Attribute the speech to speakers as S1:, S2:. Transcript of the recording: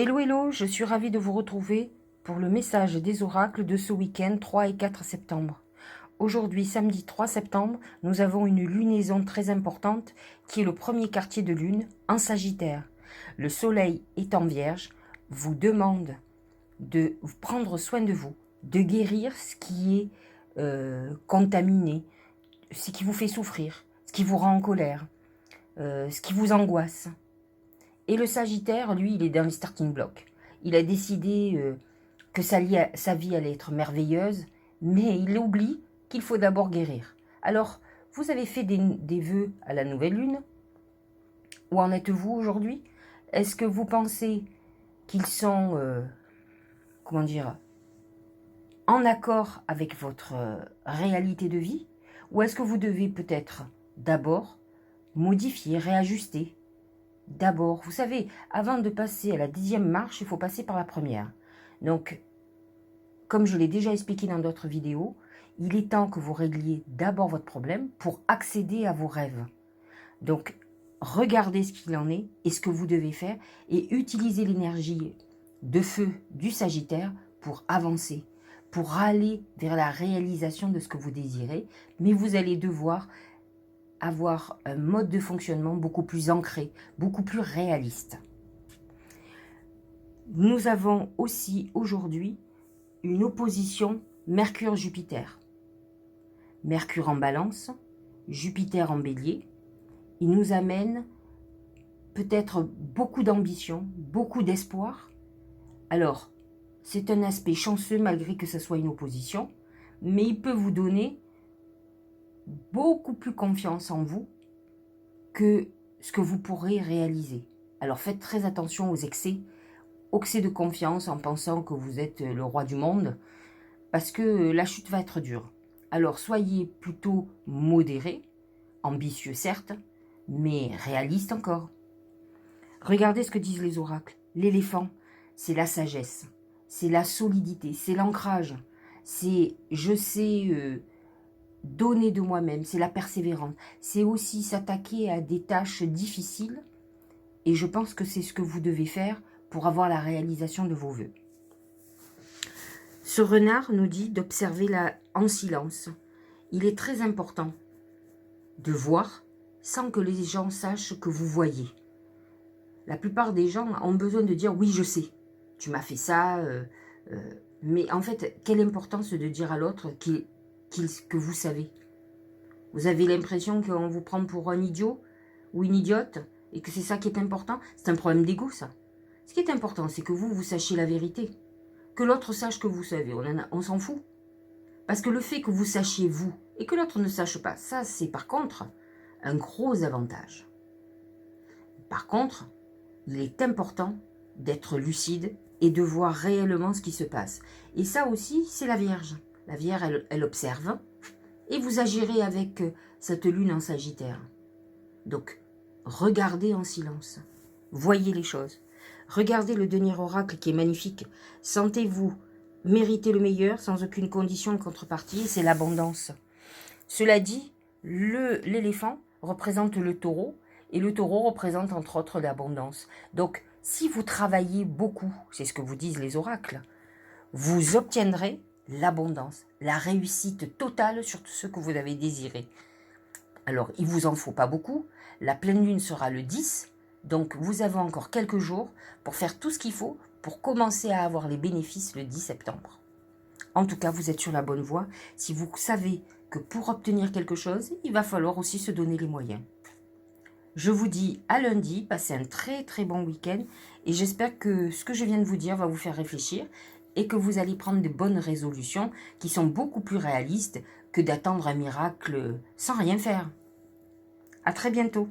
S1: Hello, hello, je suis ravie de vous retrouver pour le message des oracles de ce week-end 3 et 4 septembre. Aujourd'hui, samedi 3 septembre, nous avons une lunaison très importante qui est le premier quartier de lune en Sagittaire. Le soleil étant vierge vous demande de prendre soin de vous, de guérir ce qui est contaminé, ce qui vous fait souffrir, ce qui vous rend en colère, ce qui vous angoisse. Et le Sagittaire, lui, il est dans les starting blocks. Il a décidé que sa vie allait être merveilleuse, mais il oublie qu'il faut d'abord guérir. Alors, vous avez fait des vœux à la nouvelle lune. Où en êtes-vous aujourd'hui? Est-ce que vous pensez qu'ils sont, comment dire, en accord avec votre réalité de vie? Ou est-ce que vous devez peut-être d'abord modifier, réajuster? D'abord, vous savez, avant de passer à la 10e marche, il faut passer par la première. Donc, comme je l'ai déjà expliqué dans d'autres vidéos, il est temps que vous régliez d'abord votre problème pour accéder à vos rêves. Donc, regardez ce qu'il en est et ce que vous devez faire et utilisez l'énergie de feu du Sagittaire pour avancer, pour aller vers la réalisation de ce que vous désirez, mais vous allez devoir avoir un mode de fonctionnement beaucoup plus ancré, beaucoup plus réaliste. Nous avons aussi aujourd'hui une opposition Mercure-Jupiter. Mercure en Balance, Jupiter en Bélier. Il nous amène peut-être beaucoup d'ambition, beaucoup d'espoir. Alors, c'est un aspect chanceux malgré que ce soit une opposition, mais il peut vous donner beaucoup plus confiance en vous que ce que vous pourrez réaliser. Alors faites très attention aux excès de confiance en pensant que vous êtes le roi du monde, parce que la chute va être dure. Alors soyez plutôt modéré, ambitieux certes, mais réaliste encore. Regardez ce que disent les oracles. L'éléphant, c'est la sagesse, c'est la solidité, c'est l'ancrage, c'est je sais donner de moi-même, c'est la persévérance, c'est aussi s'attaquer à des tâches difficiles, et je pense que c'est ce que vous devez faire pour avoir la réalisation de vos vœux. Ce renard nous dit d'observer en silence. Il est très important de voir sans que les gens sachent que vous voyez. La plupart des gens ont besoin de dire « oui, je sais, tu m'as fait ça mais en fait, quelle importance de dire à l'autre que vous savez. Vous avez l'impression qu'on vous prend pour un idiot ou une idiote et que c'est ça qui est important. C'est un problème d'ego, ça. Ce qui est important, c'est que vous sachiez la vérité. Que l'autre sache que vous savez, on s'en fout. Parce que le fait que vous sachiez vous et que l'autre ne sache pas, ça c'est par contre un gros avantage. Par contre, il est important d'être lucide et de voir réellement ce qui se passe. Et ça aussi, c'est la Vierge. La Vierge, elle observe et vous agirez avec cette lune en Sagittaire. Donc, regardez en silence. Voyez les choses. Regardez le dernier oracle qui est magnifique. Sentez-vous mériter le meilleur sans aucune condition de contrepartie, c'est l'abondance. Cela dit, l'éléphant représente le taureau et le taureau représente entre autres l'abondance. Donc, si vous travaillez beaucoup, c'est ce que vous disent les oracles, vous obtiendrez l'abondance, la réussite totale sur tout ce que vous avez désiré. Alors, il ne vous en faut pas beaucoup. La pleine lune sera le 10, donc vous avez encore quelques jours pour faire tout ce qu'il faut pour commencer à avoir les bénéfices le 10 septembre. En tout cas, vous êtes sur la bonne voie si vous savez que pour obtenir quelque chose, il va falloir aussi se donner les moyens. Je vous dis à lundi, passez un très très bon week-end et j'espère que ce que je viens de vous dire va vous faire réfléchir et que vous allez prendre de bonnes résolutions qui sont beaucoup plus réalistes que d'attendre un miracle sans rien faire. À très bientôt.